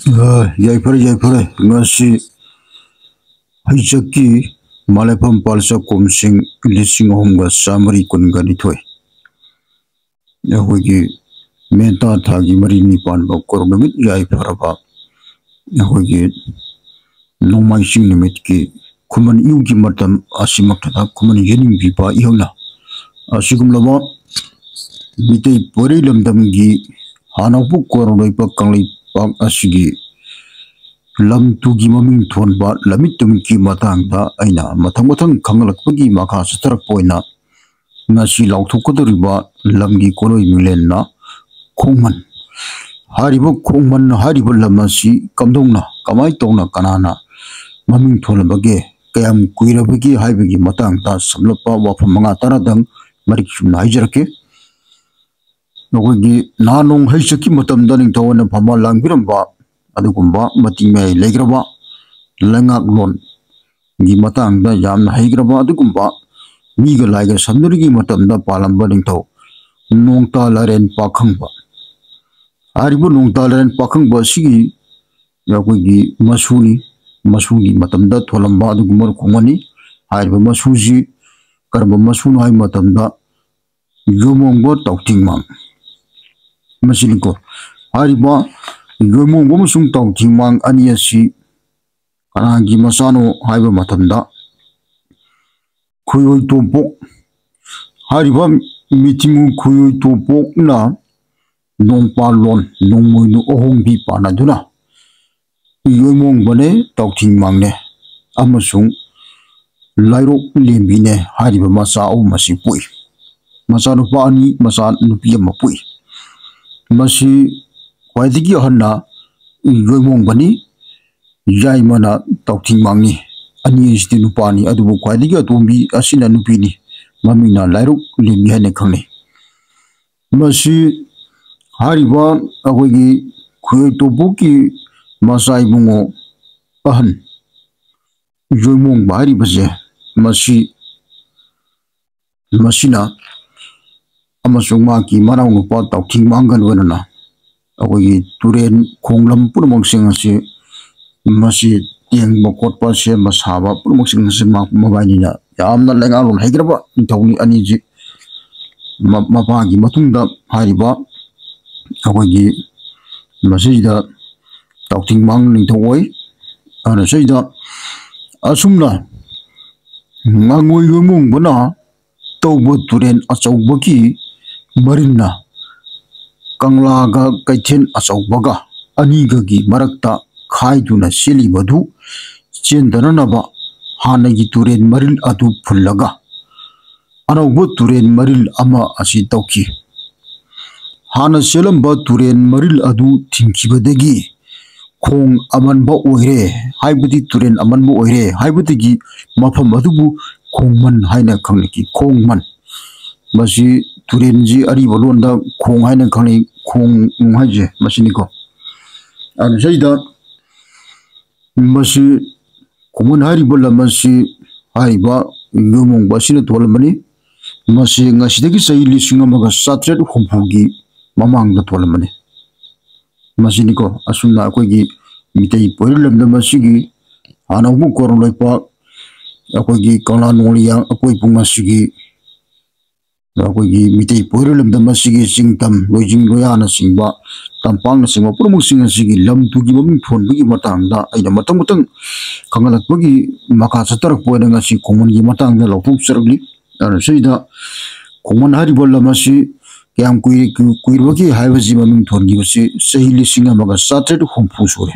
ꯌꯥꯏꯐꯔꯦ ꯉꯁꯤ ꯍꯩꯖꯛꯀꯤ ꯃꯥꯂꯦꯐꯝ ꯄꯥꯜꯆ ꯀꯣꯝꯁꯤꯡ 3,112 ꯑꯩꯈꯣꯏꯒꯤ ꯃꯦꯟꯇꯥ ꯊꯥꯒꯤ 7ꯅꯤ ꯄꯥꯟꯕ ꯀꯣꯔꯣꯅꯃꯤꯠ ꯌꯥꯏꯐꯔꯕ ꯑꯩꯈꯣꯏꯒꯤ ꯅꯣꯡꯃꯥꯏꯆꯤꯡ ꯅꯨꯃꯤꯠꯀꯤ ꯈꯨꯃꯟ ꯏꯌꯨꯒꯤ ꯃꯇꯝ ꯑꯁꯤꯃꯛꯇꯗ ꯈꯨꯃꯟ ꯌꯦꯅꯤꯡꯕꯤꯕ ꯏꯍꯧꯅ ꯑꯁꯤꯒꯨꯝꯂꯕ ꯃꯤꯇꯩ ꯄꯣꯏꯔꯩ ꯂꯝꯗꯝꯒꯤ ꯍꯥꯟꯅꯕꯨ ꯀꯣꯔꯣꯅꯣꯏꯕ ꯀꯪꯂꯩꯄꯥꯛ ꯑꯁꯤꯒꯤ ꯂꯝ ꯇꯨꯒꯤ ꯃꯃꯤꯡ ꯊꯣꯟꯕ ꯂꯝꯃꯤꯠ ꯇꯨꯃꯤꯠꯀꯤ ꯃꯇꯥꯡꯗ ꯑꯩꯅ ꯃꯊꯪ ꯈꯪꯂꯛꯄꯒꯤ ꯃꯈꯥ ꯆꯠꯊꯔꯛꯄ ꯑꯣꯏꯅ ꯉꯁꯤ ꯂꯥꯎꯊꯣꯛꯀꯗꯧꯔꯤꯕ ꯂꯝꯒꯤ ꯀꯣꯂꯣꯏ ꯃꯤꯡꯂꯦꯟꯅ ꯈꯣꯡꯃꯟ ꯍꯥꯏꯔꯤꯕ ꯈꯣꯡꯃꯟ ꯍꯥꯏꯔꯤꯕ ꯂꯝ ꯑꯁꯤ ꯀꯝꯗꯧꯅ ꯀꯃꯥꯏ ꯇꯧꯅ ꯀꯅꯥꯅ ꯃꯃꯤꯡ ꯊꯣꯜꯂꯕꯒꯦ ꯀꯌꯥꯝ ꯀꯨꯏꯔꯕꯒꯦ ꯍꯥꯏꯕꯒꯤ ꯃꯇꯥꯡꯗ ꯁꯝꯂꯞꯄ ꯋꯥꯐꯝ 5-10ꯗꯪ ꯃꯔꯤꯛ ꯆꯨꯝꯅ ꯍꯥꯏꯖꯔꯛꯀꯦ ꯑꯩꯈꯣꯏꯒꯤ ꯅꯍꯥꯟꯅꯣꯡ ꯍꯩꯖꯛꯀꯤ ꯃꯇꯝꯗ ꯅꯤꯡꯊꯧꯅ ꯐꯝꯕꯥꯜ ꯂꯥꯡꯕꯤꯔꯝꯕ ꯑꯗꯨꯒꯨꯝꯕ ꯃꯇꯤꯡ ꯃꯌꯥꯏ ꯂꯩꯈ꯭ꯔꯕ ꯂꯩꯉꯥꯛꯂꯣꯟꯒꯤ ꯃꯇꯥꯡꯗ ꯌꯥꯝꯅ ꯍꯩꯈ꯭ꯔꯕ ꯑꯗꯨꯒꯨꯝꯕ ꯃꯤꯒ ꯂꯥꯏꯒ ꯁꯝꯅꯔꯤꯒꯤ ꯃꯇꯝꯗ ꯄꯥꯜꯂꯝꯕ ꯅꯤꯡꯊꯧ ꯅꯣꯡꯇꯥ ꯂꯥꯏꯔꯦꯟ ꯄꯥꯈꯪꯕ ꯍꯥꯏꯔꯤꯕ ꯅꯣꯡꯇꯥ ꯂꯥꯏꯔꯦꯟ ꯄꯥꯈꯪꯕ ꯑꯁꯤꯒꯤ ꯑꯩꯈꯣꯏꯒꯤ ꯃꯁꯨꯒꯤ ꯃꯇꯝꯗ ꯊꯣꯜꯂꯝꯕ ꯑꯗꯨꯒꯨꯝꯕ ꯈꯣꯡꯃꯟꯅꯤ ꯍꯥꯏꯔꯤꯕ ꯃꯁꯨꯁꯤ ꯀꯔꯝꯕ ꯃꯁꯨꯅꯣ ꯍꯥꯏꯕ ꯃꯇꯝꯗ ꯌꯣꯏꯃꯣꯡꯕ ꯇꯥꯎꯊꯤꯡꯃꯥꯡ ꯃꯁꯤꯅꯤꯀꯣ ꯍꯥꯏꯔꯤꯕ ꯌꯣꯏꯃꯣꯡꯕ ꯑꯃꯁꯨꯡ ꯇꯥꯎꯊꯤꯡꯃꯥꯡ ꯑꯅꯤ ꯑꯁꯤ ꯀꯅꯥꯒꯤ ꯃꯆꯥꯅꯣ ꯍꯥꯏꯕ ꯃꯇꯝꯗ ꯈꯨꯌꯣꯏ ꯇꯣꯝꯄꯣꯛ ꯍꯥꯏꯔꯤꯕ ꯃꯤꯊꯤꯡꯉꯨ ꯈꯨꯌꯣꯏ ꯇꯣꯝꯄꯣꯛꯅ ꯅꯣꯡꯄꯥꯜꯂꯣꯟ ꯅꯣꯡꯃꯣꯏꯅꯨ ꯑꯍꯣꯡꯕꯤ ꯄꯥꯟꯅꯗꯨꯅ ꯌꯣꯏꯃꯣꯡꯕꯅꯦ ꯇꯥꯎꯊꯤꯡꯃꯥꯡꯅꯦ ꯑꯃꯁꯨꯡ ꯂꯥꯏꯔꯣꯛ ꯂꯦꯝꯕꯤꯅꯦ ꯍꯥꯏꯔꯤꯕ ꯃꯆꯥ ꯑꯍꯨꯝ ꯑꯁꯤ ꯄꯣꯛꯏ ꯃꯆꯥꯅꯨꯄꯥ 2 ꯃꯆꯥꯅꯨꯄꯤ 1 ꯄꯣꯛꯏ ꯃꯁꯤ ꯈ꯭ꯋꯥꯏꯗꯒꯤ ꯑꯍꯟꯅ ꯌꯣꯏꯃꯣꯡꯕꯅꯤ ꯌꯥꯏꯃꯅ ꯇꯥꯎꯊꯤꯡꯃꯥꯡꯅꯤ ꯑꯅꯤ ꯑꯁꯤꯗꯤ ꯅꯨꯄꯥꯅꯤ ꯑꯗꯨꯕꯨ ꯈ꯭ꯋꯥꯏꯗꯒꯤ ꯑꯇꯣꯝꯕꯤ ꯑꯁꯤꯅ ꯅꯨꯄꯤꯅꯤ ꯃꯃꯤꯡꯅ ꯂꯥꯏꯔꯣꯛ ꯂꯦꯝꯕꯤ ꯍꯥꯏꯅ ꯈꯪꯅꯩ ꯃꯁꯤ ꯍꯥꯏꯔꯤꯕ ꯑꯩꯈꯣꯏꯒꯤ ꯈꯨꯌꯣꯏ ꯇꯣꯝꯄꯣꯛꯀꯤ ꯃꯆꯥ ꯏꯕꯨꯡꯉꯣ ꯑꯍꯟ ꯌꯣꯏꯃꯣꯡꯕ ꯍꯥꯏꯔꯤꯕꯁꯦ ꯃꯁꯤꯅ ꯑꯃꯁꯨꯡ ꯃꯥꯒꯤ ꯃꯅꯥꯎꯅꯨꯄꯥ ꯇꯥꯎꯊꯤꯡꯃꯥꯡꯒ ꯂꯣꯏꯅꯅ ꯑꯩꯈꯣꯏꯒꯤ ꯇꯨꯔꯦꯟ ꯈꯣꯡꯂꯝ ꯄꯨꯝꯅꯃꯛꯁꯤꯡ ꯑꯁꯤ ꯃꯁꯤ ꯇꯦꯡꯕ ꯈꯣꯠꯄ ꯁꯦꯝꯕ ꯁꯥꯕ ꯄꯨꯝꯅꯃꯛꯁꯤꯡ ꯑꯁꯤ ꯃꯕꯥꯏꯅꯤꯅ ꯌꯥꯝꯅ ꯂꯩꯉꯥꯛꯂꯣꯟ ꯍꯩꯈ꯭ꯔꯕ ꯅꯤꯡꯊꯧꯅꯤ ꯑꯅꯤꯁꯤ ꯃꯄꯥꯒꯤ ꯃꯇꯨꯡꯗ ꯍꯥꯏꯔꯤꯕ ꯑꯩꯈꯣꯏꯒꯤ ꯃꯁꯤꯗ ꯇꯥꯎꯊꯤꯡꯃꯥꯡ ꯅꯤꯡꯊꯧ ꯑꯣꯏ ꯑꯁꯤꯗ ꯑꯁꯨꯝꯅ ꯉꯥꯉꯣꯏ ꯌꯣꯏꯃꯣꯡꯕꯅ ꯇꯧꯕ ꯇꯨꯔꯦꯟ ꯑꯆꯧꯕꯒꯤ ꯃꯔꯤꯜꯅ ꯀꯪꯂꯥꯒ ꯀꯩꯊꯦꯜ ꯑꯆꯧꯕꯒ ꯑꯅꯤꯒꯒꯤ ꯃꯔꯛꯇ ꯈꯥꯏꯗꯨꯅ ꯆꯦꯜꯂꯤꯕꯗꯨ ꯆꯦꯟꯗꯅꯅꯕ ꯍꯥꯟꯅꯒꯤ ꯇꯨꯔꯦꯟ ꯃꯔꯤꯜ ꯑꯗꯨ ꯐꯨꯜꯂꯒ ꯑꯅꯧꯕ ꯇꯨꯔꯦꯟ ꯃꯔꯤꯜ ꯑꯃ ꯑꯁꯤ ꯇꯧꯈꯤ ꯍꯥꯟꯅ ꯆꯦꯜꯂꯝꯕ ꯇꯨꯔꯦꯟ ꯃꯔꯤꯜ ꯑꯗꯨ ꯊꯤꯡꯈꯤꯕꯗꯒꯤ ꯈꯣꯡ ꯑꯃꯟꯕ ꯑꯣꯏꯔꯦ ꯍꯥꯏꯕꯗꯤ ꯇꯨꯔꯦꯟ ꯑꯃꯟꯕ ꯑꯣꯏꯔꯦ ꯍꯥꯏꯕꯗꯒꯤ ꯃꯐꯝ ꯑꯗꯨꯕꯨ ꯈꯣꯡꯃꯟ ꯍꯥꯏꯅ ꯈꯪꯅꯈꯤ ꯈꯣꯡꯃꯟ ꯃꯁꯤ ꯇꯨꯔꯦꯟꯁꯤ ꯑꯔꯤꯕ ꯂꯣꯟꯗ ꯈꯣꯡ ꯍꯥꯏꯅ ꯈꯪꯅꯩ ꯈꯣꯡ ꯍꯥꯏꯁꯦ ꯃꯁꯤꯅꯤꯀꯣ ꯑꯗꯨꯗꯩꯗ ꯃꯁꯤ ꯈꯣꯡꯃꯟ ꯍꯥꯏꯔꯤꯕ ꯂꯝ ꯑꯁꯤ ꯍꯥꯏꯔꯤꯕ ꯌꯣꯏꯃꯣꯡꯕ ꯑꯁꯤꯅ ꯊꯣꯜꯂꯝꯕꯅꯤ ꯃꯁꯤ ꯉꯁꯤꯗꯒꯤ ꯆꯍꯤ 1770ꯒꯤ ꯃꯃꯥꯡꯗ ꯊꯣꯜꯂꯝꯕꯅꯤ ꯃꯁꯤꯅꯤꯀꯣ ꯑꯁꯨꯝꯅ ꯑꯩꯈꯣꯏꯒꯤ ꯃꯤꯇꯩ ꯄꯣꯏꯔꯩ ꯂꯝꯗꯝ ꯑꯁꯤꯒꯤ ꯍꯥꯟꯅꯕꯨ ꯀꯣꯔꯣꯟꯂꯩꯄꯥꯛ ꯑꯩꯈꯣꯏꯒꯤ ꯀꯪꯂꯥ ꯅꯣꯡꯂꯤꯌꯥꯡ ꯑꯀꯣꯏꯄꯨꯡ ꯑꯁꯤꯒꯤ ꯑꯩꯈꯣꯏꯒꯤ ꯃꯤꯇꯩ ꯄꯣꯏꯔꯩ ꯂꯝꯗꯝ ꯑꯁꯤꯒꯤ ꯆꯤꯡꯇꯝ ꯂꯣꯏꯖꯤꯡ ꯂꯣꯌꯥꯅꯆꯤꯡꯕ ꯇꯝꯄꯥꯛꯅꯆꯤꯡꯕ ꯄꯨꯝꯅꯃꯛꯁꯤꯡ ꯑꯁꯤꯒꯤ ꯂꯝ ꯇꯨꯒꯤ ꯃꯃꯤꯡ ꯊꯣꯟꯕꯒꯤ ꯃꯇꯥꯡꯗ ꯑꯩꯅ ꯃꯊꯪ ꯈꯪꯍꯜꯂꯛꯄꯒꯤ ꯃꯈꯥ ꯆꯠꯊꯔꯛꯄ ꯑꯣꯏꯅ ꯉꯁꯤ ꯈꯣꯡꯃꯟꯒꯤ ꯃꯇꯥꯡꯗ ꯂꯥꯎꯊꯣꯛꯆꯔꯛꯂꯤ ꯑꯁꯤꯗ ꯈꯣꯡꯃꯟ ꯍꯥꯏꯔꯤꯕ ꯂꯝ ꯑꯁꯤ ꯀꯌꯥꯝ ꯀꯨꯏꯔꯕꯒꯦ ꯍꯥꯏꯕꯁꯤ ꯃꯃꯤꯡ ꯊꯣꯟꯈꯤꯕꯁꯤ ꯆꯍꯤ 1770 ꯁꯨꯔꯦ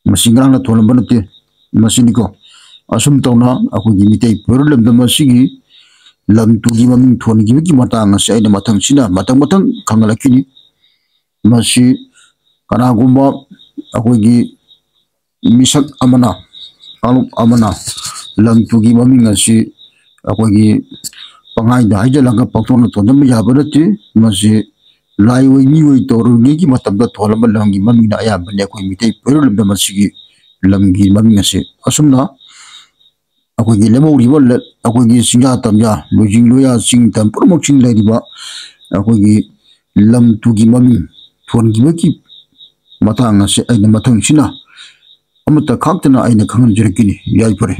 ꯃꯁꯤ ꯉꯔꯥꯡꯅ ꯊꯣꯜꯂꯝꯕ ꯅꯠꯇꯦ ꯃꯁꯤꯅꯤꯀꯣ ꯑꯁꯨꯝ ꯇꯧꯅ ꯑꯩꯈꯣꯏꯒꯤ ꯃꯤꯇꯩ ꯄꯣꯏꯔꯩ ꯂꯝꯗꯝ ꯑꯁꯤꯒꯤ ꯂꯝ ꯇꯨꯒꯤ ꯃꯃꯤꯡ ꯊꯣꯟꯈꯤꯕꯒꯤ ꯃꯇꯥꯡ ꯑꯁꯤ ꯑꯩꯅ ꯃꯊꯪ ꯈꯪꯍꯜꯂꯛꯈꯤꯅꯤ ꯃꯁꯤ ꯀꯅꯥꯒꯨꯝꯕ ꯑꯩꯈꯣꯏꯒꯤ ꯃꯤꯁꯛ ꯑꯃꯅ ꯀꯥꯡꯂꯨꯞ ꯑꯃꯅ ꯂꯝ ꯇꯨꯒꯤ ꯃꯃꯤꯡ ꯑꯁꯤ ꯑꯩꯈꯣꯏꯒꯤ ꯄꯪꯍꯥꯏꯗ ꯍꯥꯏꯖꯤꯜꯂꯒ ꯄꯪꯊꯣꯟꯗ ꯊꯣꯟꯖꯟꯕ ꯌꯥꯕ ꯅꯠꯇꯦ ꯃꯁꯤ ꯂꯥꯏꯑꯣꯏ ꯃꯤꯑꯣꯏ ꯇꯧꯔꯤꯉꯩꯒꯤ ꯃꯇꯝꯗ ꯊꯣꯜꯂꯝꯕ ꯂꯝꯒꯤ ꯃꯃꯤꯡꯅ ꯑꯌꯥꯝꯕꯅꯤ ꯑꯩꯈꯣꯏ ꯃꯤꯇꯩ ꯄꯣꯏꯔꯩ ꯂꯝꯗꯝ ꯑꯁꯤꯒꯤ ꯂꯝꯒꯤ ꯃꯃꯤꯡ ꯑꯁꯤ ꯑꯁꯨꯝꯅ ꯑꯩꯈꯣꯏꯒꯤ ꯂꯦꯝꯍꯧꯔꯤꯕ ꯑꯩꯈꯣꯏꯒꯤ ꯆꯤꯡꯌꯥ ꯇꯝꯌꯥ ꯂꯣꯏꯖꯤꯡ ꯂꯣꯌꯥ ꯆꯤꯡꯇꯝ ꯄꯨꯝꯅꯃꯛꯁꯤꯡ ꯂꯩꯔꯤꯕ ꯑꯩꯈꯣꯏꯒꯤ ꯂꯝ ꯇꯨꯒꯤ ꯃꯃꯤꯡ ꯊꯣꯟꯈꯤꯕꯒꯤ matang ase aina mathang sina amata khaktana aina khangan jirkini yai pare.